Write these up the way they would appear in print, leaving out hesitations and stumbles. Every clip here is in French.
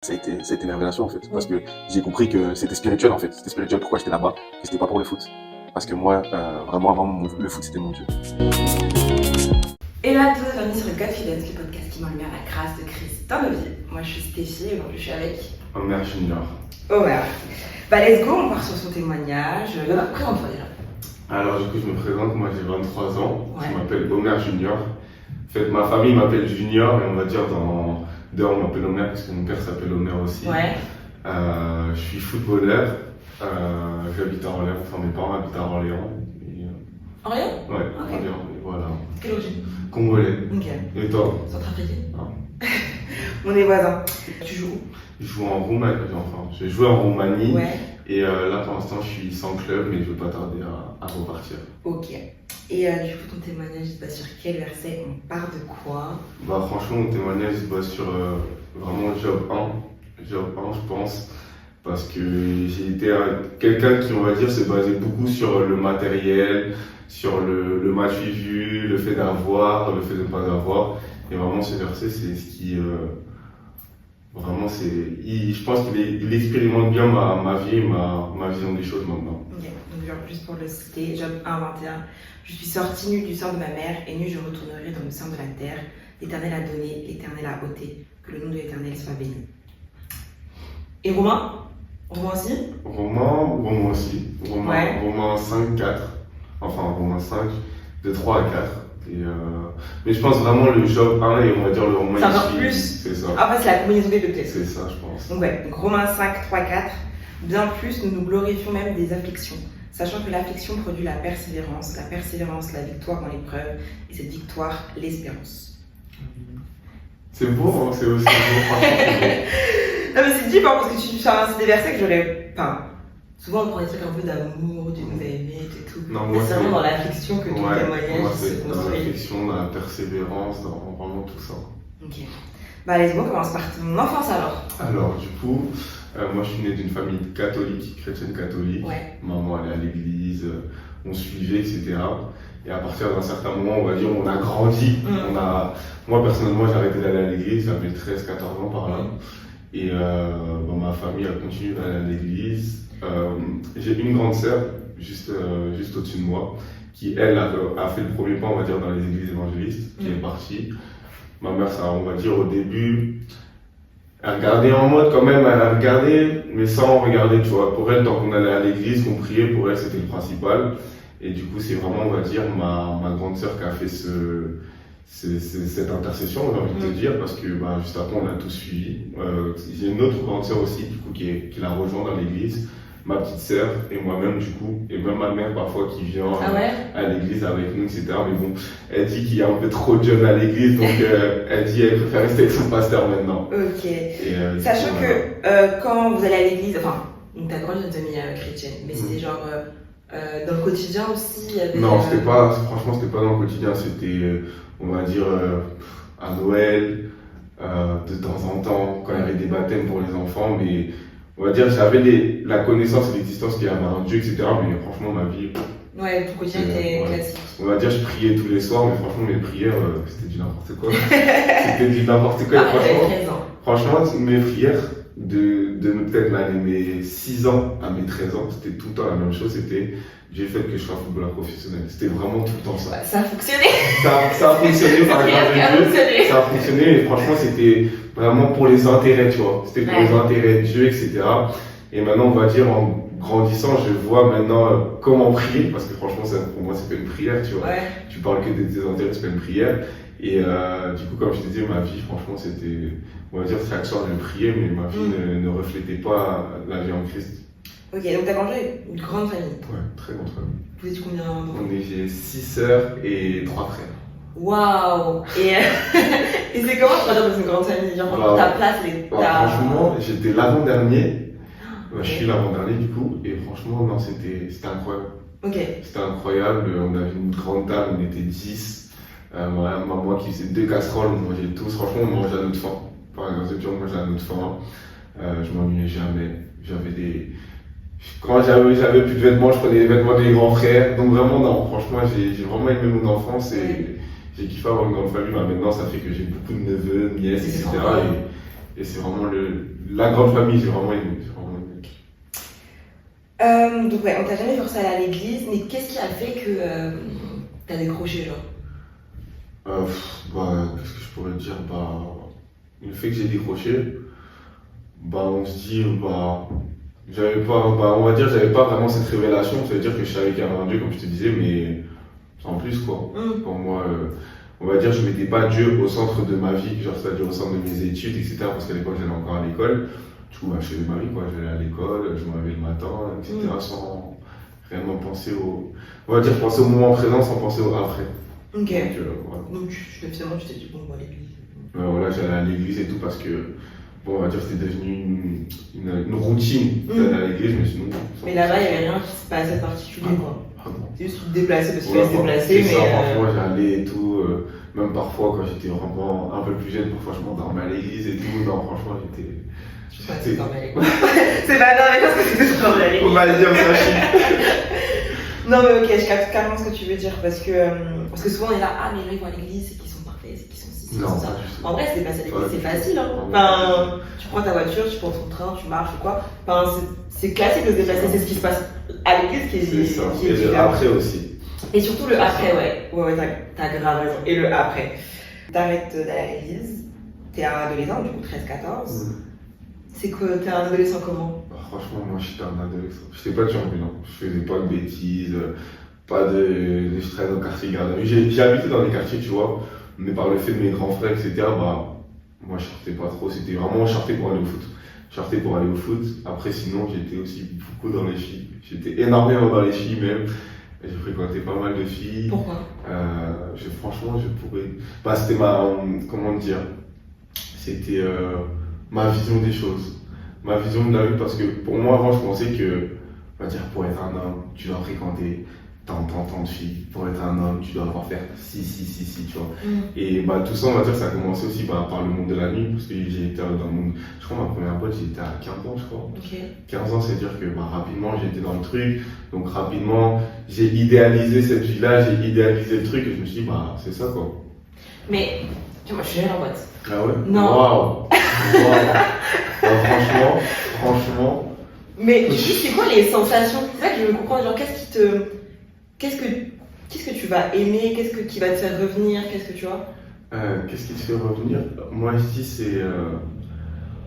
ça a été une révélation en fait. Parce que j'ai compris que c'était spirituel en fait. C'était spirituel pourquoi j'étais là-bas, que c'était pas pour le foot. Parce que moi, vraiment avant, le foot c'était mon Dieu. Hello à tous, bienvenue sur le Godfidence, le podcast qui m'enlève la grâce de Christ dans nos vies. Moi je suis Stéphie et aujourd'hui je suis avec Omer Junior. Omer. Bah let's go, on part sur son témoignage. Présente-toi déjà. Alors du coup je me présente, moi j'ai 23 ans, Ouais. Je m'appelle Omer Junior. En fait ma famille m'appelle Junior et on va dire dehors on m'appelle Omer parce que mon père s'appelle Omer aussi. Ouais. Je suis footballeur, j'habite à Orléans, enfin mes parents habitent à Orléans. Et, Orléans? ouais, Ok. Orléans, et voilà. Quelle origine? Congolais. Nickel. Et toi? Centrafricain. Ah. On est voisins. Tu joues où? Je joue en Roumanie, enfin j'ai joué en Roumanie. Ouais. Et là pour l'instant je suis sans club mais je vais pas tarder à repartir. Ok. Et du coup ton témoignage il se base sur quel verset? On part de quoi? Bah franchement mon témoignage se base sur vraiment Job 1, je pense, parce que j'ai été quelqu'un qui on va dire se basait beaucoup sur le matériel, sur le match vu, le fait d'avoir, le fait de ne pas avoir, et vraiment ce verset c'est ce qui vraiment je pense qu'il expérimente bien ma vie et ma vision des choses maintenant. Ok, donc genre, juste pour le citer, Job 1, 21. Je suis sorti nu du sang de ma mère, et nu je retournerai dans le sein de la terre. L'Éternel a donné, l'Éternel a ôté, que le nom de l'Éternel soit béni. Et Romain? Romain aussi? Romain aussi. Ouais. Romain 5, 4. Enfin, Romain 5, de 3 à 4. Mais je pense vraiment le Job 1 et on va dire le Romain C'est encore ici, plus. c'est ça. Après, c'est la combinaison des deux peut-être. C'est ça, je pense. Donc ouais, donc Romains 5, 3, 4. Bien plus, nous nous glorifions même des afflictions, sachant que l'affliction produit la persévérance la victoire dans l'épreuve, et cette victoire, l'espérance. C'est beau, hein, c'est aussi beau, franchement, c'est beau. Non mais c'est deep hein, parce que c'est des versets que j'aurais pas. Souvent on prend des trucs un peu d'amour, Dieu nous a aimés et tout. Non, Mais moi c'est vraiment dans l'affliction que ton moi témoignage se c'est dans construit. l'affection, dans la persévérance, dans vraiment tout ça. Ok. Bah allez, on commence par ton enfance alors. Alors, du coup, moi je suis né d'une famille catholique, chrétienne catholique. Ouais. Maman allait à l'église, on suivait, etc. Et à partir d'un certain moment, on va dire, on a grandi. Moi personnellement, j'ai arrêté d'aller à l'église, j'avais 13-14 ans par là. Et ma famille a continué d'aller à l'église. J'ai une grande sœur, juste au-dessus de moi, qui elle a fait le premier pas, on va dire, dans les églises évangélistes, qui est partie. Ma mère, ça, on va dire au début, elle regardait en mode quand même, elle a regardé, mais sans regarder, tu vois. Pour elle, tant qu'on allait à l'église, qu'on priait, pour elle, c'était le principal. Et du coup, c'est vraiment, on va dire, ma grande sœur qui a fait cette intercession, j'ai envie de te dire, parce que juste après, on a tous suivi. J'ai une autre grande sœur aussi, du coup, qui l'a rejoint dans l'église. Ma petite sœur et moi-même du coup, et même ma mère parfois qui vient à l'église avec nous, etc. Mais bon, elle dit qu'il y a un peu trop de jeunes à l'église, donc elle dit qu'elle préfère rester avec son pasteur maintenant. Ok. Et, sachant coup, que quand vous allez à l'église, enfin, t'as grandi dans une famille chrétienne, mais c'était genre dans le quotidien aussi. Non, franchement, c'était pas dans le quotidien, c'était, on va dire, à Noël, de temps en temps, quand il y avait des baptêmes pour les enfants, mais on va dire, j'avais la connaissance et l'existence qu'il y avait un Dieu, etc. Mais franchement, ma vie. Ouais, ton quotidien était classique. On va dire, je priais tous les soirs, mais franchement, mes prières, c'était du n'importe quoi. C'était du n'importe quoi. Franchement, mes prières, de peut-être mes 6 ans à mes 13 ans, c'était tout le temps la même chose. C'était Dieu fait que je sois footballeur professionnel. C'était vraiment tout le temps ça. Ça a fonctionné. Ça a fonctionné par la grâce de Dieu. Ça a fonctionné, mais franchement, c'était vraiment pour les intérêts, tu vois. C'était pour les intérêts de Dieu, etc. Et maintenant, on va dire, en grandissant, je vois maintenant comment prier, parce que franchement, pour moi, c'est pas une prière, tu vois. Ouais. Tu parles que de tes intérêts, c'est pas une prière. Et du coup, comme je te disais, ma vie, franchement, c'était, on va dire, chaque soir, je priais, mais ma vie ne reflétait pas la vie en Christ. Ok, donc t'as grandi une grande famille. Ouais, très grande famille. Vous étiez combien d'enfants? J'ai 6 sœurs et 3 frères. Waouh! Et c'est comment tu vas dans une grande famille? Genre, ta place, franchement, j'étais l'avant-dernier. Je suis l'avant-dernier du coup, et franchement, non, c'était incroyable. Ok. C'était incroyable, on avait une grande table, on était 10. Moi qui faisais 2 casseroles, on mangeait tous. Franchement, on mangeait à notre faim. Par exemple, on mangeait à notre faim. Je m'ennuyais jamais. Quand j'avais plus de vêtements, je prenais les vêtements des grands frères. Donc vraiment, non, franchement, j'ai vraiment aimé mon enfance et j'ai kiffé avoir une grande famille. Maintenant, ça fait que j'ai beaucoup de neveux, nièces, etc. Et c'est vraiment le la grande famille, j'ai vraiment aimé. J'ai vraiment aimé. Donc ouais, on t'a jamais forcé à aller à l'église, mais qu'est-ce qui a fait que t'as décroché, genre? Qu'est-ce que je pourrais te dire? Le fait que j'ai décroché, on se dit, j'avais pas, on va dire, j'avais pas vraiment cette révélation. Ça veut dire que je savais qu'il y avait un Dieu, comme je te disais, mais sans plus, quoi. Pour moi, on va dire, je mettais pas Dieu au centre de ma vie, genre, c'est-à-dire au centre de mes études, etc. Parce qu'à l'époque, j'allais encore à l'école. Du coup, je faisais ma vie, quoi. J'allais à l'école, je me réveillais le matin, etc. Sans réellement penser on va dire, penser au moment présent sans penser au après. Ok. Donc, voilà. Donc finalement, tu t'es dit, bon, on va à l'église. Voilà, j'allais à l'église et tout parce que, on va dire, c'était devenu une routine d'aller à l'église, mais sinon. Mais là-bas, il n'y avait rien qui se passait de particulier, quoi. C'est juste te déplacer parce qu'il Ouais, fallait se déplacer, mais. Parfois, j'allais et tout. Même parfois, quand j'étais vraiment un peu plus jeune, parfois, je m'endormais à l'église et tout. Non, franchement, j'étais. C'est pas grave, c'est pas grave, parce que c'était pas grave. On va le dire, ça. Non, mais ok, je capte carrément ce que tu veux dire parce que souvent on est là, ah, mais les gens ils vont à l'église, c'est qu'ils sont parfaits, c'est qu'ils sont ci, c'est Non, ça. pas En vrai, c'est passer à l'église, Ouais. c'est facile. Hein. Ouais. Enfin, tu prends ta voiture, tu prends ton train, tu marches ou quoi. Enfin, c'est classique de se déplacer, c'est ce qui se passe à l'église qui est C'est ça. qui est Et le différent. après aussi. Et surtout le après, ouais, t'as grave raison. Et le après. T'arrêtes d'aller à l'église, t'es un adolescent, du coup 13-14. C'est que t'es un adolescent comment? Franchement, moi, j'étais un adolescent. J'étais pas turbulent. Je faisais pas de bêtises, pas de stress au quartier garde à vue. J'ai habité dans des quartiers, tu vois, mais par le fait de mes grands frères, etc., moi, je sortais pas trop. C'était vraiment, je sortais pour aller au foot. Je sortais pour aller au foot. Après, sinon, j'étais aussi beaucoup dans les filles. J'étais énormément dans les filles, même. J'ai fréquenté pas mal de filles. Pourquoi? Franchement, je pourrais. C'était comment dire? C'était ma vision des choses. Ma vision de la vie, parce que pour moi, avant, je pensais que, on va dire, pour être un homme, tu dois fréquenter tant de filles. Pour être un homme, tu dois avoir faire si, tu vois. Et tout ça, on va dire, ça a commencé aussi par le monde de la nuit, parce que j'ai été dans le monde. Je crois, ma première boîte, j'étais à 15 ans, je crois. Ok. 15 ans, c'est-à-dire que rapidement, j'étais dans le truc. Donc, rapidement, j'ai idéalisé cette vie-là, j'ai idéalisé le truc, et je me suis dit, c'est ça, quoi. Mais, tu vois, moi je suis jamais en boîte. Ah ouais? Non. Waouh! Franchement. Mais du coup, c'est quoi les sensations? C'est ça que je veux comprendre, genre qu'est-ce que tu vas aimer, qui va te faire revenir, qu'est-ce que tu vois? Qu'est-ce qui te fait revenir? Moi, je dis, c'est,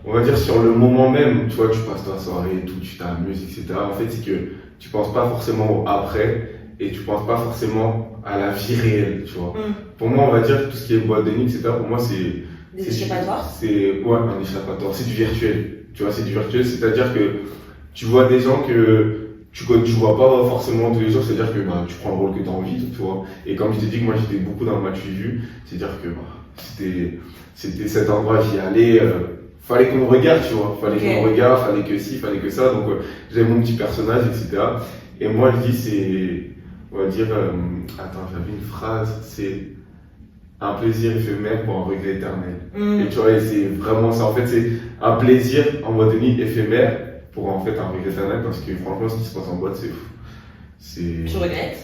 on va dire, sur le moment même, tu vois, tu passes ta soirée et tout, tu t'amuses, etc. En fait, c'est que tu penses pas forcément au après et tu penses pas forcément à la vie réelle, tu vois. Pour moi, on va dire, tout ce qui est boîte de nuit, etc., pour moi, c'est. Des échappatoires? Ouais, un échappatoire. C'est du virtuel. Tu vois, c'est du virtuel, c'est-à-dire que tu vois des gens que tu vois pas forcément tous les jours, c'est-à-dire que tu prends le rôle que tu as envie, tu vois. Et comme je t'ai dit que moi j'étais beaucoup dans le match vu, c'est-à-dire que c'était cet endroit, j'y allais, fallait qu'on me regarde, tu vois. Fallait qu'on me regarde, fallait que ci, fallait que ça. Donc j'avais mon petit personnage, etc. Et moi je dis, c'est, on va dire, attends, j'avais une phrase, c'est un plaisir éphémère pour un regret éternel. Et tu vois, et c'est vraiment ça. En fait, c'est un plaisir en mode de nuit éphémère pour en fait un regret éternel, parce que franchement, ce qui se passe en boîte, c'est fou. Tu regrettes?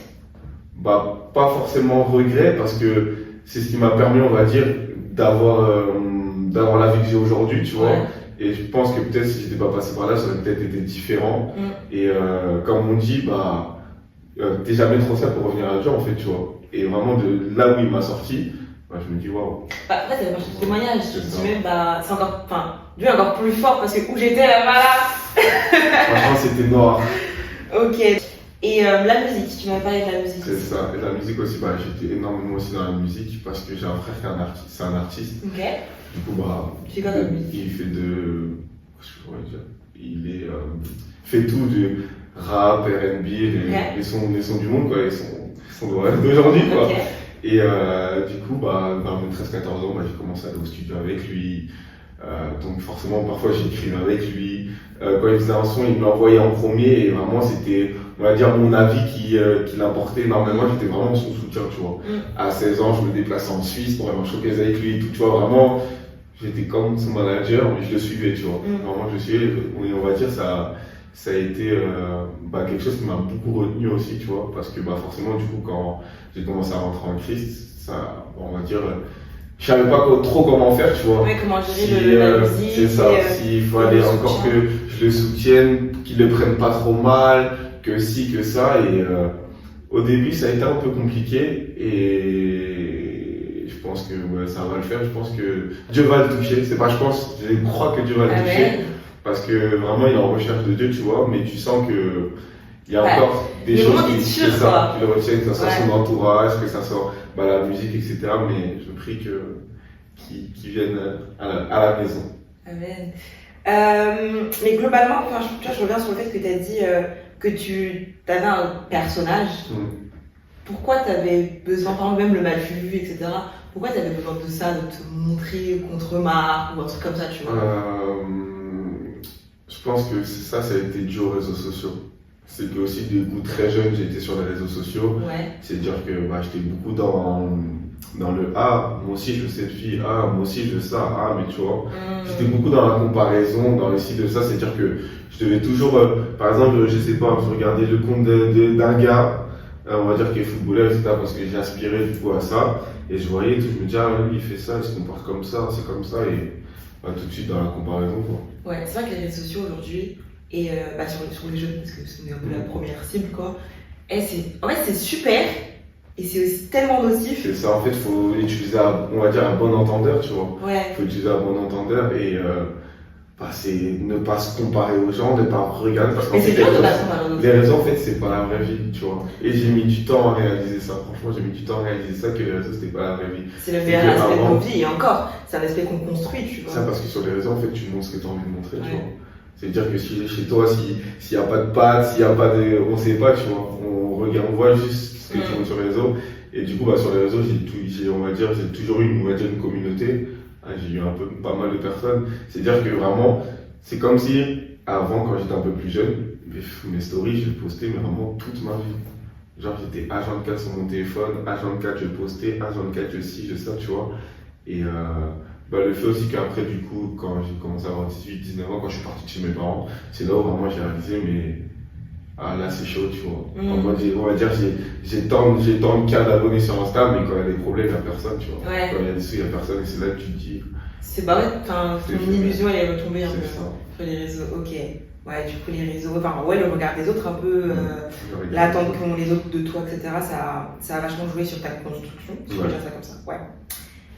Pas forcément regret, parce que c'est ce qui m'a permis, on va dire, d'avoir la vie que j'ai aujourd'hui, tu vois. Et je pense que peut-être si j'étais pas passé par là, ça aurait peut-être été différent. Et comme on dit, t'es jamais trop sale pour revenir à Dieu, en fait, tu vois. Et vraiment, de là où il m'a sorti, je me dis waouh. En fait, c'est pas juste témoignage. Je dis même, c'est encore. Enfin, Dieu est encore plus fort parce que où j'étais là-bas là. Franchement, c'était noir. Ok. Et la musique, tu m'avais parlé de la musique. C'est ça. Et la musique aussi, j'étais énormément aussi dans la musique parce que j'ai un frère qui est un artiste. C'est un artiste. Ok. Du coup, tu fais quoi dans la musique? Il fait je pourrais dire. Il fait tout, du rap, R&B, les sons du monde, quoi. Les sons d'aujourd'hui, quoi. Okay. Et du coup, vers mes 13-14 ans, j'ai commencé à aller au studio avec lui. Donc forcément, parfois j'écrivais avec lui. Quand il faisait un son, il me l'envoyait en premier. Et vraiment, c'était, on va dire, mon avis qui l'importait énormément. J'étais vraiment son soutien, tu vois. À 16 ans, je me déplaçais en Suisse pour aller en showcase avec lui et tout. Tu vois, vraiment, j'étais comme son manager, mais je le suivais, tu vois. Vraiment, je le suivais. Et on va dire, ça a été quelque chose qui m'a beaucoup retenu aussi, tu vois. Parce que forcément, du coup, quand j'ai commencé à rentrer en Christ, ça, on va dire, je savais pas trop comment faire, tu vois. Ouais, comment gérer Si, la musique. c'est ça, s'il fallait le encore soutien. que je le soutienne, qu'il le prenne pas trop mal, que si, que ça. Et au début, ça a été un peu compliqué. Et je pense que ouais, ça va le faire. Je pense que Dieu va le toucher. C'est pas, je pense, je crois que Dieu va le toucher. Amen. Parce que vraiment, il est en recherche de Dieu, tu vois. Mais tu sens que il y a Ouais. encore des Le choses monde est qui, sûr, c'est ça, quoi. qui le retiennent, que ça soit Ouais. son entourage, que ça soit la musique, etc. Mais je prie qu'il vienne à la maison. Amen. Mais globalement, enfin, tu vois, je reviens sur le fait que tu as dit que tu avais un personnage. Pourquoi tu avais besoin, par exemple, même le mal vu, etc. Pourquoi tu avais besoin de ça, de te montrer contre Marc ou un truc comme ça, tu vois? Je pense que ça a été dû aux réseaux sociaux. C'est que aussi, du coup, très jeune, j'étais sur les réseaux sociaux. Ouais. C'est-à-dire que j'étais beaucoup dans le ah, moi aussi je veux cette fille, ah, moi aussi je veux ça, ah, mais tu vois. J'étais beaucoup dans la comparaison, dans le site de ça, c'est-à-dire que je devais toujours, par exemple, je sais pas, je regardais le compte d'un gars, on va dire qui est footballeur, etc., parce que j'ai aspiré du coup à ça, et je voyais tout, je me disais, ah, lui il fait ça, il se compare comme ça, c'est comme ça, et tout de suite dans la comparaison, quoi. Ouais, c'est vrai que les réseaux sociaux aujourd'hui, et sur les jeunes, parce que c'est un peu la première cible, quoi, en fait, c'est super, et c'est aussi tellement nocif. C'est ça, en fait, il faut utiliser, on va dire, un bon entendeur, tu vois. Ouais. Il faut utiliser un bon entendeur, et c'est ne pas se comparer aux gens, ne pas regarder, parce qu'en Mais c'est fait, dur de passer par les réseaux, en fait, c'est pas la vraie vie, tu vois. Et j'ai mis du temps à réaliser ça. Franchement, j'ai mis du temps à réaliser ça, que les réseaux, c'était pas la vraie vie. C'est le meilleur aspect de nos vies, et encore, c'est un aspect qu'on construit, tu vois. Ça, parce que sur les réseaux, en fait, tu montres ce que tu as envie de montrer, tu Ouais. vois. C'est-à-dire que si chez toi, s'il n'y a pas de pâtes, s'il n'y a pas de. On sait pas, tu vois. On regarde, on voit juste ce que tu montres sur les réseaux. Et du coup, sur les réseaux, j'ai toujours eu, une communauté. J'ai eu pas mal de personnes. C'est-à-dire que vraiment, c'est comme si, avant, quand j'étais un peu plus jeune, mes stories, je postais mais vraiment toute ma vie. Genre, j'étais H24 sur mon téléphone, H24 je postais, H24 je ci, je ça, tu vois. Et le fait aussi qu'après, du coup, quand j'ai commencé à avoir 18-19 ans, quand je suis parti de chez mes parents, c'est là où vraiment j'ai réalisé, mais là c'est chaud, tu vois. En mode, on va dire, j'ai tant de cas d'abonnés sur Insta, mais quand il y a des problèmes, il n'y a personne, tu vois. Ouais. Quand il y a des sous, il n'y a personne, et c'est là que tu te dis. C'est bah ouais, ton illusion elle est retombée un peu C'est ça. sur les réseaux, ok. Ouais, du coup les réseaux, enfin ouais, le regard des autres un peu, l'attente qu'ont les autres de toi, etc. Ça a vachement joué sur ta construction, si je peux dire ça comme ça, ouais.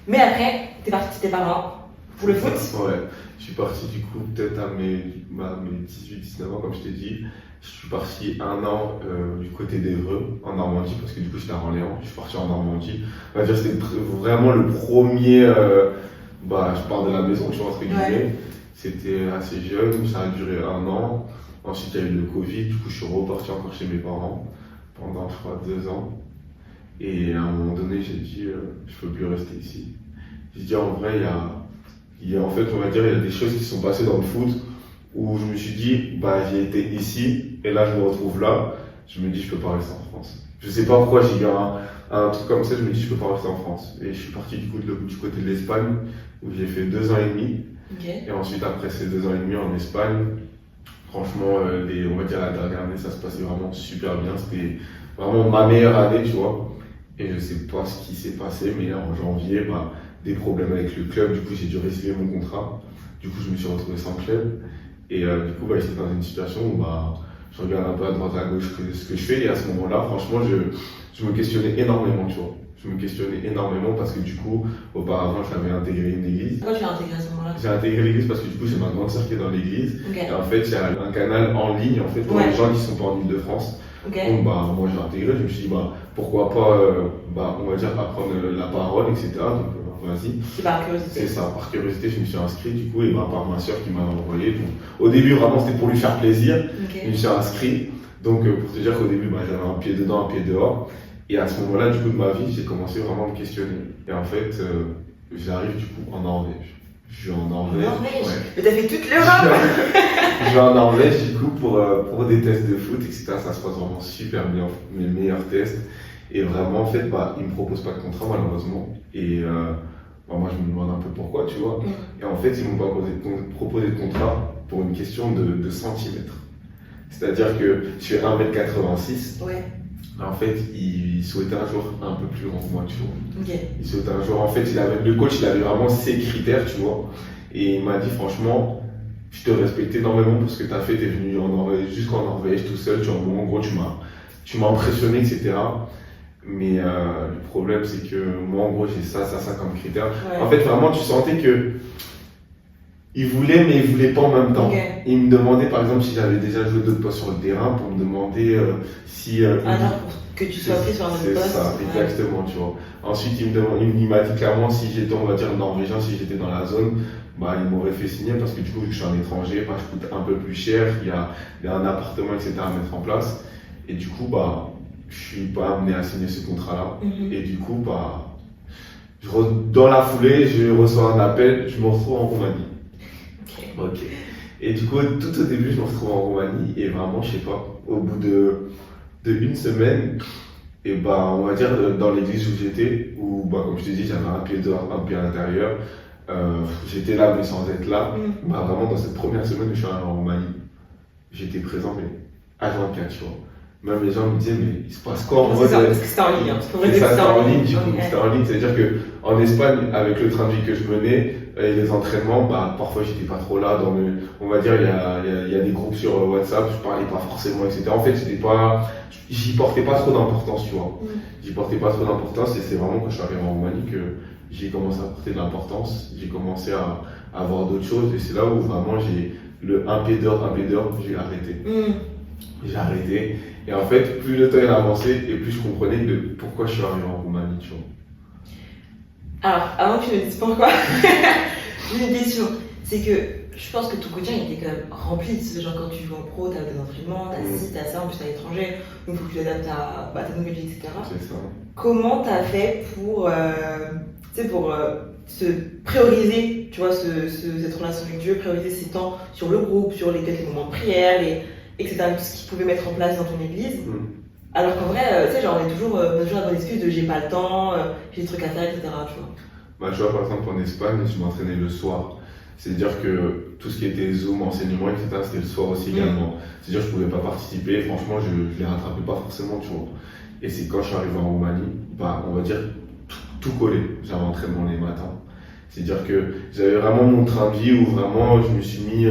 Mais après, t'es parti de tes parents pour le foot. Ouais, je suis parti du coup peut-être à mes 18-19 ans, comme je t'ai dit. Je suis parti un an du côté d'Evreux, en Normandie, parce que du coup j'étais à Orléans, je suis parti en Normandie. On va dire que c'était vraiment le premier, je pars de la maison, tu vois, entre guillemets. Ouais. C'était assez jeune, ça a duré un an. Ensuite il y a eu le Covid, du coup je suis reparti encore chez mes parents pendant je crois 2 ans. Et à un moment donné j'ai dit je peux plus rester ici. J'ai dit en vrai en fait on va dire il y a des choses qui sont passées dans le foot où je me suis dit j'ai été ici et là je me retrouve là. Je me dis je peux pas rester en France. Je sais pas pourquoi j'ai eu un truc comme ça, je me dis je peux pas rester en France. Et je suis parti du coup du côté de l'Espagne où j'ai fait 2 ans et demi. Okay. Et ensuite après ces 2 ans et demi en Espagne, franchement on va dire la dernière année ça se passait vraiment super bien. C'était vraiment ma meilleure année, tu vois. Et je sais pas ce qui s'est passé, mais en janvier, des problèmes avec le club, du coup j'ai dû résilier mon contrat. Du coup je me suis retrouvé sans club. Et du coup j'étais dans une situation où je regarde un peu à droite à gauche ce que je fais. Et à ce moment-là, franchement, je me questionnais énormément, tu vois. Je me questionnais énormément parce que du coup, auparavant, j'avais intégré une église. Pourquoi tu as intégré à ce moment-là? J'ai intégré l'église parce que du coup, j'ai ma grande sœur qui est dans l'église. Okay. Et en fait, il y a un canal en ligne en fait, pour les gens qui sont pas en Ile-de-France. Okay. Donc moi j'ai intégré, je me suis dit pourquoi pas on va dire apprendre la parole, etc. Donc vas-y. C'est par curiosité. C'est ça, par curiosité je me suis inscrit du coup et par ma soeur qui m'a envoyé. Donc, au début vraiment c'était pour lui faire plaisir. Okay. Je me suis inscrit. Donc pour te dire qu'au début j'avais un pied dedans, un pied dehors. Et à ce moment-là du coup de ma vie j'ai commencé vraiment à me questionner. Et en fait j'arrive du coup en Norvège. Je suis en Norvège. Ouais. Mais t'as fait toute l'Europe. Je vais en Norvège du coup pour des tests de foot, etc. Ça se passe vraiment super bien, mes meilleurs tests. Et vraiment en fait, ils me proposent pas de contrat malheureusement. Et moi je me demande un peu pourquoi, tu vois. Et en fait, ils m'ont pas proposé de contrat pour une question de centimètres. C'est-à-dire que je fais 1m86. Ouais. En fait, il souhaitait un jour un peu plus grand que moi, tu vois. Ok. Il souhaitait un jour, en fait, le coach, il avait vraiment ses critères, tu vois. Et il m'a dit, franchement, je te respecte énormément pour ce que tu as fait. Tu es venu en Norvège, jusqu'en Norvège tout seul. En gros, tu m'as impressionné, etc. Mais le problème, c'est que moi, en gros, j'ai ça comme critère. Ouais. En fait, vraiment, tu sentais que il voulait, mais il voulait pas en même temps. Ok. Il me demandait, par exemple, si j'avais déjà joué d'autres postes sur le terrain, pour me demander si... Alors, pour que tu sois pris sur un autre C'est poste. ça, Ouais. exactement, tu vois. Ensuite, il m'a dit clairement si j'étais, on va dire, norvégien, si j'étais dans la zone, bah, il m'aurait fait signer parce que du coup, vu que je suis un étranger, bah, je coûte un peu plus cher, il y a un appartement, etc. à mettre en place. Et du coup, bah, je suis pas amené à signer ce contrat-là. Mhm. Et du coup, bah, dans la foulée, je reçois un appel, je me retrouve en Roumanie. Ok. Ok. Et du coup, tout au début, je me retrouve en Roumanie et vraiment, je sais pas, au bout de une semaine, et bah, on va dire dans l'église où j'étais, où bah, comme je te dis, j'avais un pied dehors, un pied à l'intérieur, j'étais là mais sans être là. Bah, vraiment, dans cette première semaine où je suis arrivé en Roumanie, j'étais présent, mais H24, tu vois. Même les gens me disaient, mais il se passe quoi en C'est mode. ça, parce que c'était en ligne. Hein. C'est ça, c'était en ligne, du coup, Ok. c'était en ligne. C'est-à-dire qu'en Espagne, avec le train de vie que je menais et les entraînements, bah, parfois j'étais pas trop là. On va dire, il y a des groupes sur WhatsApp, je parlais pas forcément, etc. En fait, j'y portais pas trop d'importance, tu vois. J'y portais pas trop d'importance et c'est vraiment quand je suis arrivé en Roumanie que j'ai commencé à porter de l'importance. J'ai commencé à voir d'autres choses et c'est là où vraiment j'ai un pied dehors, j'ai arrêté. J'ai arrêté. Et en fait, plus le temps il a avancé et plus je comprenais pourquoi je suis arrivé en Roumanie, tu vois. Alors, avant que tu me dises pourquoi, j'ai une question. C'est que je pense que ton quotidien il était quand même rempli. Genre, quand tu joues en pro, t'as des entraînements, t'as ci, t'as ça, en plus t'es à l'étranger, donc il faut que tu t'adaptes à ta nouvelle vie, etc. C'est ça. Comment t'as fait pour, se prioriser, tu vois, cette relation avec Dieu, prioriser ses temps sur le groupe, sur les moments de prière, etc. Tout ce qu'ils pouvaient mettre en place dans ton église. Alors qu'en vrai, tu sais, genre, on a toujours la bonne excuse de j'ai pas le temps, j'ai des trucs à faire, etc. Tu vois. Bah, tu vois, par exemple, en Espagne, je m'entraînais le soir. C'est-à-dire que tout ce qui était Zoom, enseignement, etc., c'était le soir aussi également. C'est-à-dire que je pouvais pas participer. Franchement, je les rattrapais pas forcément, tu vois. Et c'est quand je suis arrivé en Roumanie, bah, on va dire, tout collé. J'avais entraînement les matins. C'est-à-dire que j'avais vraiment mon train de vie où vraiment je me suis mis,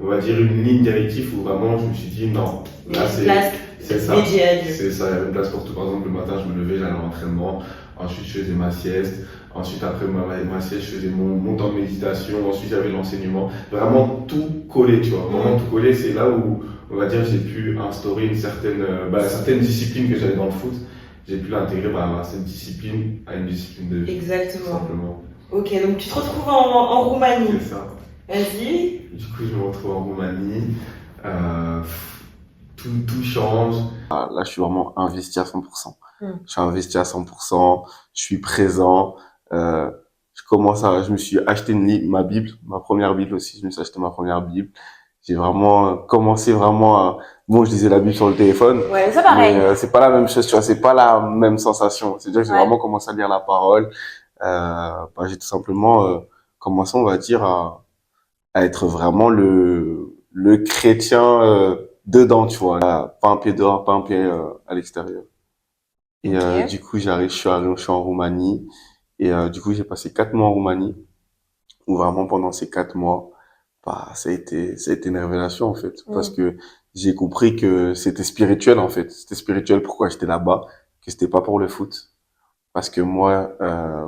on va dire, une ligne directive où vraiment je me suis dit non, là c'est ça. C'est ça, il y avait une place pour tout. Par exemple, le matin, je me levais, j'allais à l'entraînement. Ensuite, je faisais ma sieste. Ensuite, après ma sieste, je faisais mon temps de méditation. Ensuite, j'avais l'enseignement. Vraiment tout collé, tu vois. Vraiment tout collé. C'est là où, on va dire, j'ai pu instaurer une certaine discipline que j'avais dans le foot. J'ai pu l'intégrer cette discipline à une discipline de vie. Exactement. Tout simplement. Ok, donc tu te retrouves en Roumanie. C'est ça. Vas-y. Du coup, je me retrouve en Roumanie. Tout change. Là, je suis vraiment investi à 100%. Je suis investi à 100%. Je suis présent. Je me suis acheté ma Bible, ma première Bible aussi. Je me suis acheté ma première Bible. J'ai vraiment commencé bon, je lisais la Bible sur le téléphone. Ouais, c'est pareil. Mais c'est pas la même chose, tu vois. C'est pas la même sensation. C'est-à-dire que j'ai vraiment commencé à lire la parole. J'ai tout simplement commencé, on va dire, à être vraiment le chrétien dedans, tu vois. Là, pas un pied dehors, pas un pied à l'extérieur. Et du coup, je suis en Roumanie. Et du coup, j'ai passé 4 mois en Roumanie. Où vraiment, pendant ces 4 mois, ça a été une révélation, en fait. Parce que j'ai compris que c'était spirituel, en fait. C'était spirituel pourquoi j'étais là-bas, que c'était pas pour le foot. Parce que moi,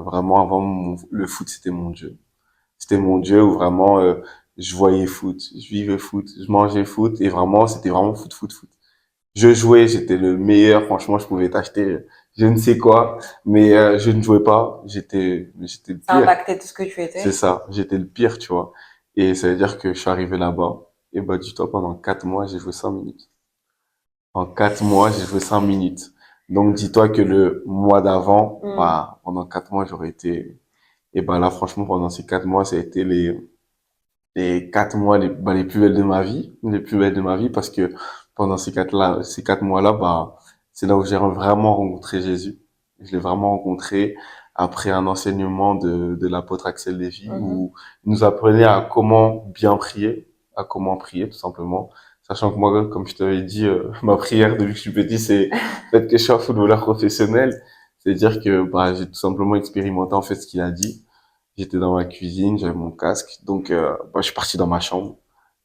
vraiment, avant, le foot, c'était mon Dieu. C'était mon Dieu où vraiment, je voyais foot, je vivais foot, je mangeais foot. Et vraiment, c'était vraiment foot, foot, foot. Je jouais, j'étais le meilleur. Franchement, je pouvais t'acheter je ne sais quoi, mais je ne jouais pas. J'étais le pire. Ça impactait tout ce que tu étais. C'est ça, j'étais le pire, tu vois. Et ça veut dire que je suis arrivé là-bas. Et dis-toi, pendant 4 mois, j'ai joué 5 minutes. En 4 mois, j'ai joué 5 minutes. Donc, dis-toi que le mois d'avant, pendant 4 mois, j'aurais été... Et là, franchement, pendant ces 4 mois, ça a été les 4 mois les plus belles de ma vie. Les plus belles de ma vie parce que pendant ces 4 mois-là, c'est là où j'ai vraiment rencontré Jésus. Je l'ai vraiment rencontré après un enseignement de l'apôtre Axel Lévy où il nous apprenait à comment bien prier, tout simplement. Sachant que moi, comme je t'avais dit, ma prière depuis que je suis petit, c'est peut-être que je sois footballeur professionnel. C'est-à-dire que bah, j'ai tout simplement expérimenté en fait ce qu'il a dit. J'étais dans ma cuisine, j'avais mon casque. Donc, bah, je suis parti dans ma chambre.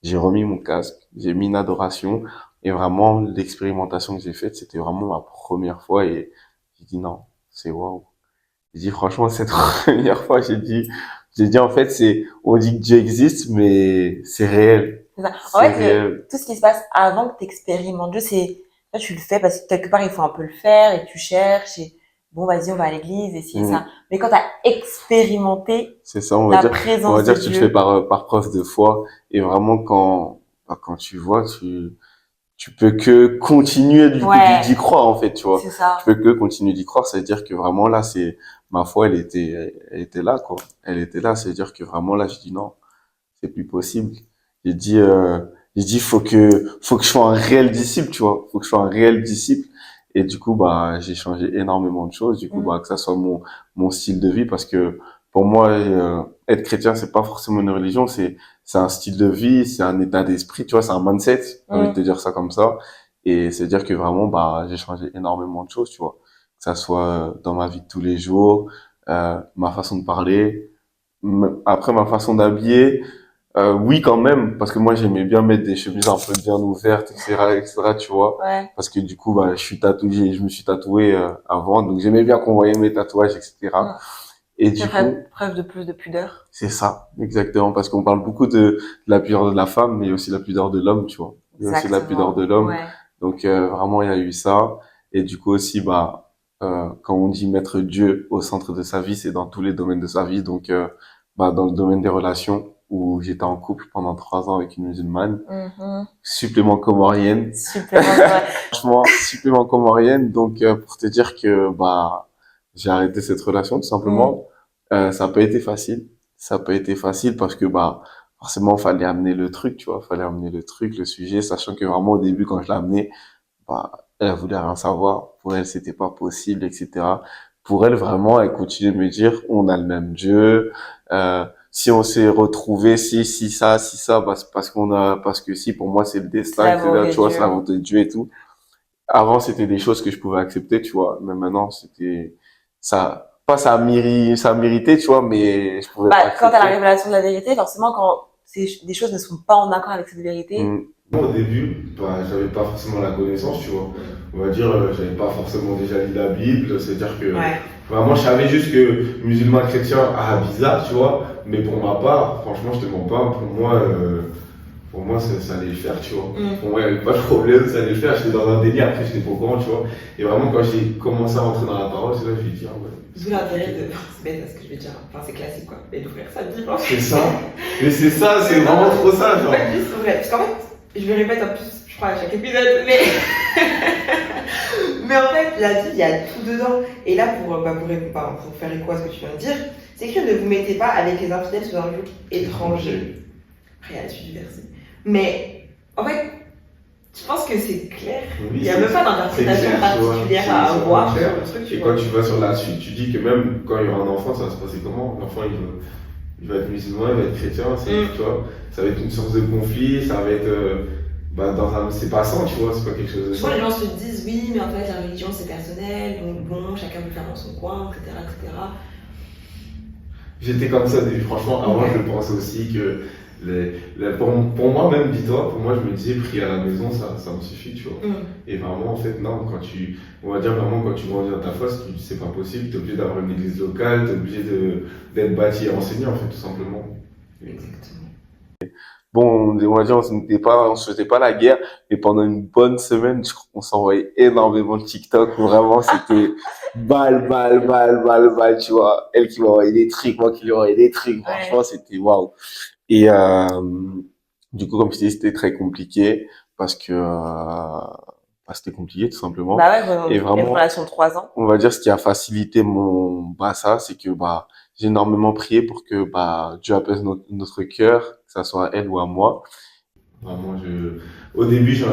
J'ai remis mon casque, j'ai mis une adoration. Et vraiment, l'expérimentation que j'ai faite, c'était vraiment ma première fois. Et j'ai dit non, c'est waouh. J'ai dit franchement, cette première fois, j'ai dit en fait, on dit que Dieu existe, mais c'est réel. C'est ça. En C'est fait, réel. tout ce qui se passe avant que tu expérimentes Dieu, toi, tu le fais parce que quelque part, il faut un peu le faire et tu cherches et bon, vas-y, on va à l'église et ci et ça. Mais quand tu as expérimenté C'est ça, la on va présence de dire que tu le Dieu, fais par preuve de foi. Et vraiment, quand tu vois, tu peux que continuer ouais, d'y croire, en fait, tu vois. c'est ça. Tu peux que continuer d'y croire. C'est-à-dire que vraiment là, ma foi, elle était là, quoi. Elle était là. C'est-à-dire que vraiment là, je dis non, c'est plus possible. J'ai dit, euh, j'ai dit, faut que je sois un réel disciple, tu vois. Faut que je sois un réel disciple. Et du coup, bah, j'ai changé énormément de choses. Du coup, bah, que ça soit mon style de vie, parce que pour moi, être chrétien, c'est pas forcément une religion, c'est un style de vie, c'est un état d'esprit, tu vois, c'est un mindset. J'ai envie de te dire ça comme ça. Et c'est dire que vraiment, bah, j'ai changé énormément de choses, tu vois. Que ça soit dans ma vie de tous les jours, ma façon de parler, après ma façon d'habiller, oui, quand même, parce que moi j'aimais bien mettre des chemises un peu bien ouvertes, etc., tu vois. Ouais. Parce que du coup, bah, je me suis tatoué avant, donc j'aimais bien qu'on voyait mes tatouages, etc. Et C'est du coup, preuve de plus de pudeur. c'est ça, exactement, parce qu'on parle beaucoup de la pudeur de la femme, mais aussi la pudeur de l'homme, tu vois. Il y a aussi la pudeur de Exactement. l'homme. Ouais. Donc vraiment, il y a eu ça. Et du coup aussi, bah, quand on dit mettre Dieu au centre de sa vie, c'est dans tous les domaines de sa vie. Donc, bah, dans le domaine des relations, où j'étais en couple pendant 3 ans avec une musulmane, supplément comorienne. Supplément, ouais. Franchement, supplément comorienne. Donc, pour te dire que bah, j'ai arrêté cette relation tout simplement. Ça n'a pas été facile. Ça n'a pas été facile parce que bah, forcément, fallait amener le truc, tu vois. Fallait amener le truc, le sujet, sachant que vraiment au début, quand je l'ai amené, bah, elle voulait rien savoir. Pour elle, c'était pas possible, etc. Pour elle, vraiment, elle continuait de me dire, on a le même Dieu. Si on s'est retrouvé, si ça, bah, c'est parce que si, pour moi, c'est le destin, La etc. Tu vois, c'est la Dieu. volonté de Dieu et tout. Avant, c'était des choses que je pouvais accepter, tu vois. Mais maintenant, pas ça méritait, tu vois, mais je pouvais pas Bah, quand t'as la accepter. révélation de la vérité, forcément, quand des choses ne sont pas en accord avec cette vérité, Mm. Moi, au début, bah, j'avais pas forcément la connaissance, tu vois. On va dire, j'avais pas forcément déjà lu la Bible, c'est-à-dire que ouais. vraiment, je savais juste que musulman chrétien, ah, bizarre, tu vois. Mais pour ma part, franchement, je te mens pas, pour moi ça allait le faire, tu vois. Pour moi, il n'y avait pas de problème, ça allait le faire. J'étais dans un délire, après, j'étais pas au courant, tu vois. Et vraiment, quand j'ai commencé à rentrer dans la parole, c'est là que je lui ai dit, ah ouais. D'où l'intérêt de. C'est bête ce que je vais dire. Enfin, c'est classique quoi. Mais d'ouvrir sa Bible. C'est ça. Mais c'est ça, c'est vraiment trop ça, genre. Ouais, juste ouvrir. Parce qu'en fait, je le répète en plus, je crois, à chaque épisode, mais. Mais en fait, la Bible, il y a tout dedans. Et là, pour faire écho à ce que tu viens de dire, c'est que ne vous mettez pas avec les infidèles sous un joug étranger. Après, il y a la suite du verset. Mais, en fait, je pense que c'est clair. Oui, Il n'y a même pas d'interprétation particulière à avoir sur le truc. Et quand tu vas sur la suite, tu dis que même quand il y aura un enfant, ça va se passer comment? L'enfant, il va être musulman, il va être chrétien, tu vois, ça va être une source de conflit, ça va être bah, c'est passant, tu vois, c'est pas quelque chose de ça. Souvent les gens se disent oui, mais en fait la religion c'est personnel, donc bon, chacun peut faire dans son coin, etc. etc. J'étais comme ça au début, franchement, avant je pensais aussi que pour moi même, dis-toi, pour moi je me disais prier à la maison, ça me suffit, tu vois. Et vraiment en fait non, on va dire vraiment quand tu grandis dans ta foi, c'est pas possible, t'es obligé d'avoir une église locale, t'es obligé d'être bâti et enseigné en fait tout simplement. Exactement. Bon, on va dire, on se faisait pas la guerre, mais pendant une bonne semaine, on s'envoyait énormément de TikTok, où vraiment c'était balle, tu vois. Elle qui m'envoyait des trucs, moi qui lui envoyais des trucs, franchement, c'était waouh. Et, du coup, comme je disais, c'était très compliqué, parce que, bah, c'était compliqué, tout simplement. Bah ouais, et une vraiment, relation de 3 ans. on va dire, ce qui a facilité ça, c'est que, bah, j'ai énormément prié pour que, bah, Dieu apaise notre cœur, que ça soit à elle ou à moi. Vraiment, au début, je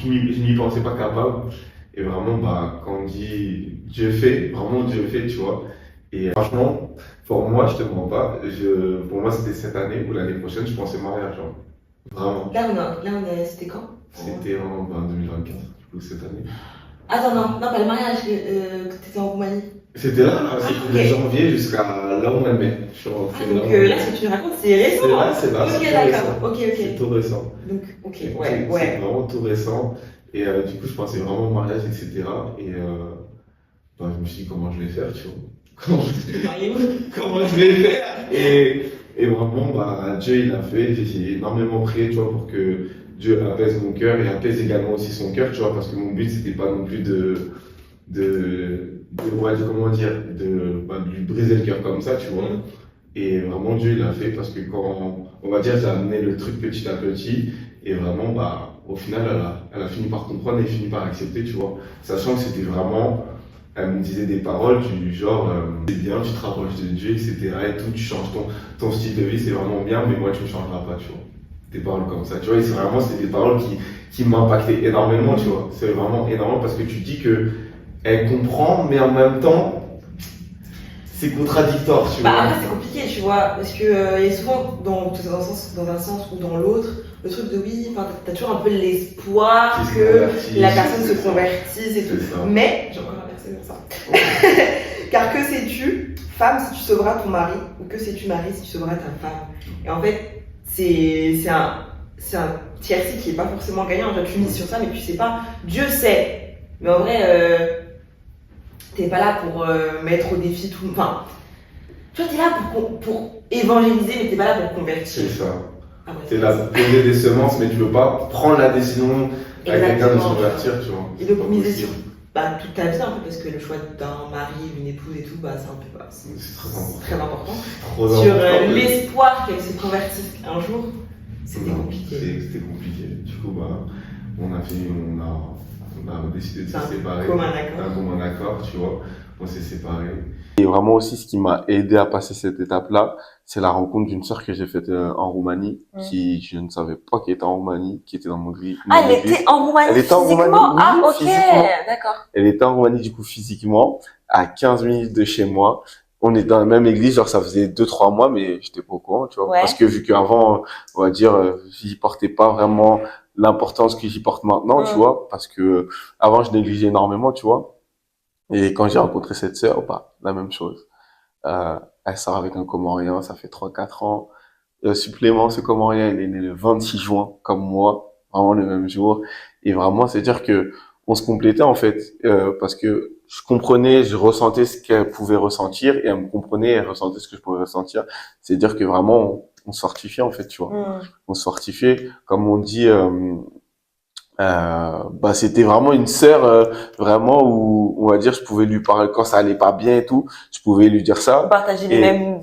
m'y pensais pas capable. Et vraiment, bah, quand on dit Dieu fait, vraiment Dieu fait, tu vois. Et franchement, pour moi, je te mens pas, pour moi, c'était cette année ou l'année prochaine, je pensais mariage, genre. Vraiment. C'était quand? C'était en 2024, du coup, cette année. Attends, non, pas le mariage que t'étais en Roumanie. C'était là, c'était de Ok. janvier jusqu'à là au mois de mai. Je suis rentré là Donc au mois de là, mai. ce que tu me racontes, c'est récent. C'est là, Ok, c'est tout d'accord. récent. Ok. C'est tout récent. Donc, ok, C'est ouais. vraiment tout récent. Et du coup, je pensais vraiment au mariage, etc. Et bah, je me suis dit comment je vais faire, tu vois. Mariez-vous. Comment je vais faire? Et vraiment, bah, Dieu, il a fait. J'ai énormément prié, tu vois, pour que Dieu apaise mon cœur et apaise également aussi son cœur, tu vois, parce que mon but, c'était pas non plus ouais, comment dire, de lui briser le cœur comme ça, tu vois. Et vraiment, Dieu, il a fait parce que quand, on va dire, j'ai amené le truc petit à petit, et vraiment, bah, au final, elle a fini par comprendre et fini par accepter, tu vois. Sachant que c'était vraiment, elle me disait des paroles du genre, c'est bien, tu te rapproches de Dieu, etc. et tout, tu changes ton style de vie, c'est vraiment bien, mais moi, tu ne changeras pas, tu vois. Des paroles comme ça, tu vois. Et c'est vraiment, c'est des paroles qui m'ont impacté énormément, tu vois. C'est vraiment énorme parce que tu dis que elle comprend, mais en même temps, c'est contradictoire, tu vois. Après, c'est compliqué, tu vois, parce que il y a souvent, dans un sens ou dans l'autre, le truc de oui, t'as toujours un peu l'espoir que la personne se convertisse et tout. Mais, j'ai encore inversé comme ça. Car que sais-tu, femme, si tu sauveras ton mari, ou que sais-tu, mari, si tu sauveras ta femme. Et en fait, c'est un tiercé qui est pas forcément gagnant. Toi, tu mises sur ça, mais tu sais pas. Dieu sait. Mais en vrai, t'es pas là pour mettre au défi tout. Enfin, tu vois, t'es là pour évangéliser, mais t'es pas là pour convertir. C'est ça. Ah ouais, t'es là pour poser des semences, mais tu veux pas prendre la décision à quelqu'un de se convertir, tu vois. Et donc, miser sur toute ta vie, un peu, parce que le choix d'un mari, d'une épouse et tout, bah, c'est un peu. Bah, c'est très important. Trop sur important. l'espoir qu'elle se convertisse un jour, c'était compliqué. C'était compliqué. Du coup, bah, on a décidé de se séparer. Un commun accord, tu vois. On s'est séparés. Et vraiment aussi, ce qui m'a aidé à passer cette étape-là, c'est la rencontre d'une sœur que j'ai faite en Roumanie, qui, je ne savais pas qu'elle était en Roumanie, qui était dans mon gris. Elle était en Roumanie Elle était en physiquement? Roumanie, oui, Ah, ok, physiquement. d'accord. Elle était en Roumanie, du coup, physiquement, à 15 minutes de chez moi. On est dans la même église, genre ça faisait 2-3 mois, mais j'étais pas au courant, tu vois. Ouais. Parce que vu qu'avant, on va dire, j'y portais pas vraiment l'importance que j'y porte maintenant, tu vois. Parce que avant, je négligeais énormément, tu vois. Et quand j'ai rencontré cette sœur, bah, la même chose. Elle sort avec un Comorien, ça fait 3-4 ans. Supplément, ce Comorien, il est né le 26 juin, comme moi, vraiment le même jour. Et vraiment, c'est-à-dire que on se complétait en fait, parce que je comprenais, je ressentais ce qu'elle pouvait ressentir, et elle me comprenait, elle ressentait ce que je pouvais ressentir. C'est-à-dire que vraiment, on se fortifiait en fait, tu vois. On se fortifiait, comme on dit. Bah c'était vraiment une sœur vraiment où on va dire je pouvais lui parler quand ça allait pas bien et tout, je pouvais lui dire ça. On partageait la même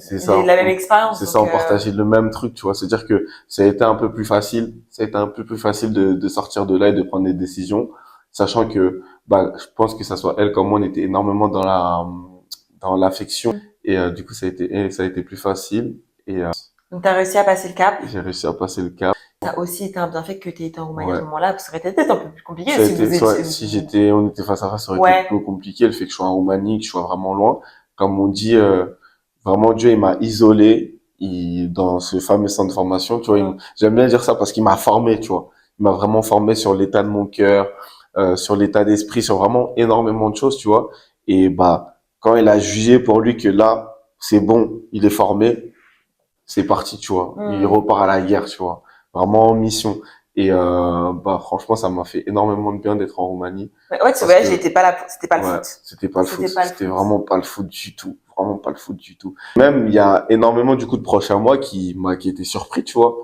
expérience. C'est ça, on partageait le même truc, tu vois. C'est-à-dire que ça a été un peu plus facile, de sortir de là et de prendre des décisions, sachant que bah je pense que ça soit elle comme moi, on était énormément dans l'affection, et du coup ça a été plus facile, et donc t'as réussi à passer le cap. j'ai réussi à passer le cap. Ça a aussi été un bienfait que tu étais en Roumanie à ce moment-là, parce que ça aurait été peut-être un peu plus compliqué on était face à face, ça aurait été plus compliqué. Le fait que je sois en Roumanie, que je sois vraiment loin. Comme on dit, vraiment Dieu, il m'a isolé, dans ce fameux centre de formation, tu vois. J'aime bien dire ça parce qu'il m'a formé, tu vois. Il m'a vraiment formé sur l'état de mon cœur, sur l'état d'esprit, sur vraiment énormément de choses, tu vois. Et bah, quand il a jugé pour lui que là, c'est bon, il est formé, c'est parti, tu vois. Il repart à la guerre, tu vois. Vraiment en mission. Et bah franchement, ça m'a fait énormément de bien d'être en Roumanie. Ouais, ce voyage, c'était pas le foot. C'était pas le foot. C'était vraiment pas le foot du tout. Vraiment pas le foot du tout. Même, il y a énormément du coup de proches à moi qui étaient surpris, tu vois,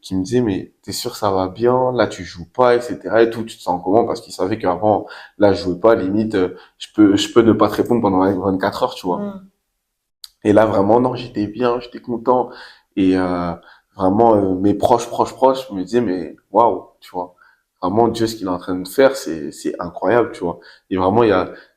qui me disaient, mais t'es sûr ça va bien? Là, tu joues pas, etc. et tout. Tu te sens comment? Parce qu'ils savaient qu'avant, là, je jouais pas. Limite, je peux ne pas te répondre pendant 24 heures, tu vois. Et là, vraiment, non, j'étais bien, j'étais content. Et vraiment, mes proches me disaient, mais waouh, tu vois. Vraiment, Dieu, ce qu'il est en train de faire, c'est incroyable, tu vois. Et vraiment,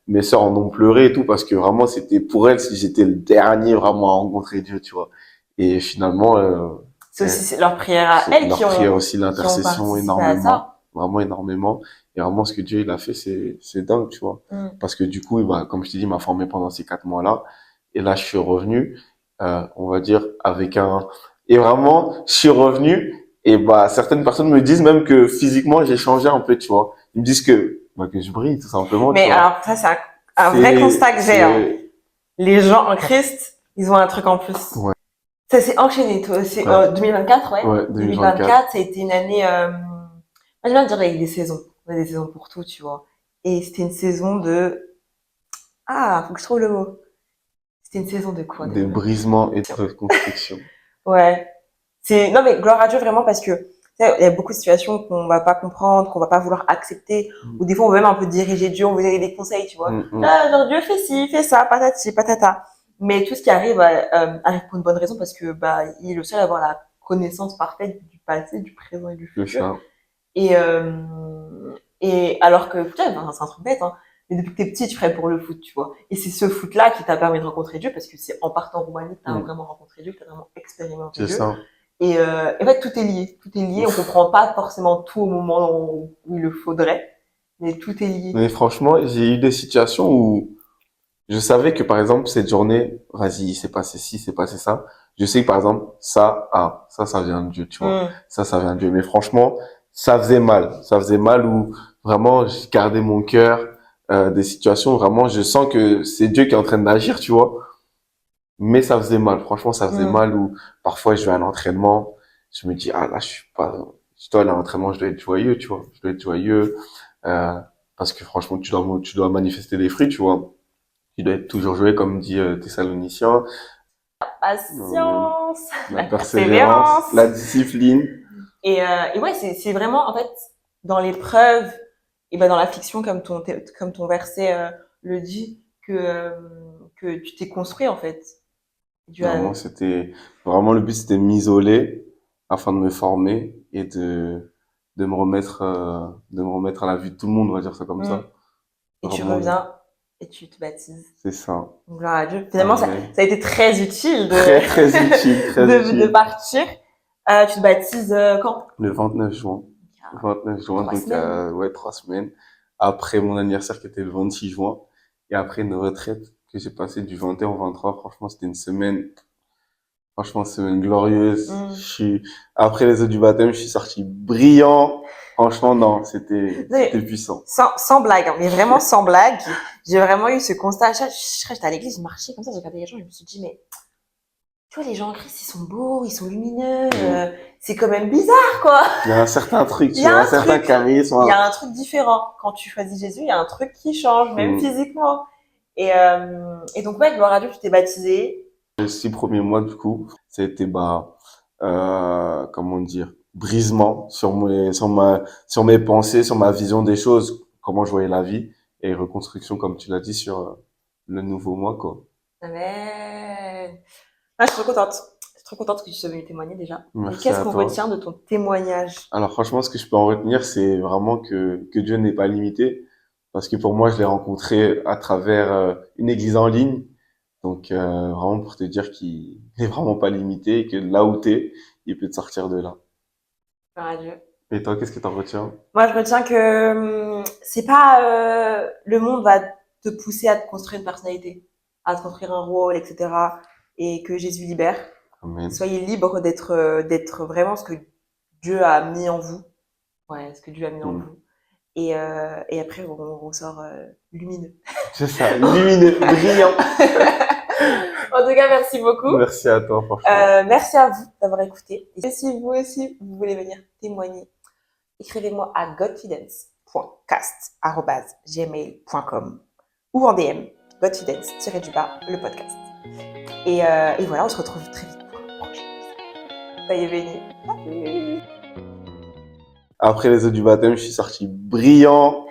mes sœurs en ont pleuré et tout, parce que vraiment, c'était pour elles si j'étais le dernier vraiment à rencontrer Dieu, tu vois. Et finalement, c'est aussi leur prière à elles leur prière aussi, l'intercession, énormément. Vraiment énormément. Et vraiment, ce que Dieu, il a fait, c'est dingue, tu vois. Parce que du coup, bah, comme je t'ai dit, il m'a formé pendant ces 4 mois-là. Et là, je suis revenu, on va dire, et vraiment, je suis revenu Et bah, certaines personnes me disent même que physiquement, j'ai changé un peu, tu vois. Ils me disent que je brille, tout simplement, Mais tu vois. alors, ça, c'est un vrai constat que j'ai. Hein. C'est- Les gens en Christ, ils ont un truc en plus. Ouais. Ça s'est enchaîné. C'est Ouais. 2024, ouais. Ouais, 2024, ça a été une année. Moi, j'aime bien dire avec des saisons. On a des saisons pour tout, tu vois. Et c'était une saison de. Ah, faut que je trouve le mot. C'était une saison de quoi Des déjà? brisements et de reconstruction. Ouais. Non, mais gloire à Dieu vraiment parce que tu sais, il y a beaucoup de situations qu'on va pas comprendre, qu'on va pas vouloir accepter, ou des fois on veut même un peu diriger Dieu, on veut donner des conseils, tu vois. Ah, genre Dieu fait ci, fait ça, patati, patata. Mais tout ce qui arrive arrive pour une bonne raison parce que bah il est le seul à avoir la connaissance parfaite du passé, du présent et du C'est futur. ça. Et alors que putain, ben, c'est un truc bête, hein. Mais depuis que t'es petit, tu ferais pour le foot, tu vois. Et c'est ce foot-là qui t'a permis de rencontrer Dieu parce que c'est en partant en Roumanie que t'as vraiment rencontré Dieu, que t'as vraiment expérimenté C'est Dieu. ça. Et en fait, tout est lié. Tout est lié. On comprend pas forcément tout au moment où il le faudrait, mais tout est lié. Mais franchement, j'ai eu des situations où je savais que, par exemple, cette journée, vas-y, il s'est passé ci, il s'est passé ça. Je sais que, par exemple, ça vient de Dieu, tu vois. Ça vient de Dieu. Mais franchement, ça faisait mal. Ça faisait mal où vraiment, j'ai gardé mon cœur, des situations où vraiment, je sens que c'est Dieu qui est en train d'agir, tu vois. Mais ça faisait mal. Franchement, ça faisait mal où parfois je vais à l'entraînement, je me dis, ah là, je dois aller à l'entraînement, je dois être joyeux, tu vois. Je dois être joyeux, euh, parce que franchement, tu dois manifester des fruits, tu vois. Tu dois être toujours joyeux, comme dit Thessaloniciens. Patience, La la persévérance, persévérance. la discipline. Et ouais, c'est vraiment, en fait, dans l'épreuve, et ben dans l'affliction, comme ton verset le dit, que tu t'es construit, en fait. Dieu a... Vraiment, vraiment le but, c'était de m'isoler afin de me former et de me remettre à la vue de tout le monde, on va dire ça comme ça. Et tu Vraiment, reviens et tu te baptises. c'est ça. Gloire à Dieu. Finalement, ça Amen. a été très utile Très utile, très utile. de partir. Tu te baptises quand? Le 29 juin. Le 29 juin, 3 donc, semaines. ouais, 3 semaines. Après mon anniversaire qui était le 26 juin. Et après une retraite que j'ai passée du 21 au 23. Franchement, c'était une semaine, franchement, semaine glorieuse. Après les eaux du baptême, je suis sorti brillant. Franchement, non, c'était puissant. Sans blague, hein, mais vraiment sans blague. J'ai vraiment eu ce constat. J'étais à l'église, je marchais comme ça, j'ai regardé les gens, je me suis dit, mais tu vois, les gens en Christ, ils sont beaux, ils sont lumineux. C'est quand même bizarre, quoi. Il y a un certain truc, Il y a un certain truc. charisme. Il y a un truc différent. Quand tu choisis Jésus, il y a un truc qui change, même physiquement. Et donc, ouais, gloire à Dieu, tu t'es baptisé. Les 6 premiers mois, du coup, c'était, comment dire, brisement sur mes pensées, sur ma vision des choses, comment je voyais la vie, et reconstruction, comme tu l'as dit, sur le nouveau moi, quoi. Amen. Ah, je suis trop contente. Je suis trop contente que tu sois venue témoigner déjà. Merci Et qu'est-ce à qu'on toi. retient de ton témoignage? Alors franchement, ce que je peux en retenir, c'est vraiment que Dieu n'est pas limité, parce que pour moi, je l'ai rencontré à travers une église en ligne. Donc vraiment pour te dire qu'il est vraiment pas limité et que là où t'es, il peut te sortir de là. Gloire à Dieu. Et toi, qu'est-ce que t'en retiens? Moi, je retiens que c'est pas le monde va te pousser à te construire une personnalité, à te construire un rôle, etc. Et que Jésus libère. Amen. Soyez libres d'être vraiment ce que Dieu a mis en vous. Ouais, ce que Dieu a mis en vous. Et après, on ressort lumineux. C'est ça, lumineux, brillant. En tout cas, merci beaucoup. Merci à toi, franchement. Merci à vous d'avoir écouté. Et si vous aussi, vous voulez venir témoigner, écrivez-moi à godfidence.cast@gmail.com ou en DM, godfidence-du-bas, le podcast. Et voilà, on se retrouve très vite pour un prochain épisode. Soyez bénis. Après les eaux du baptême, je suis sorti brillant.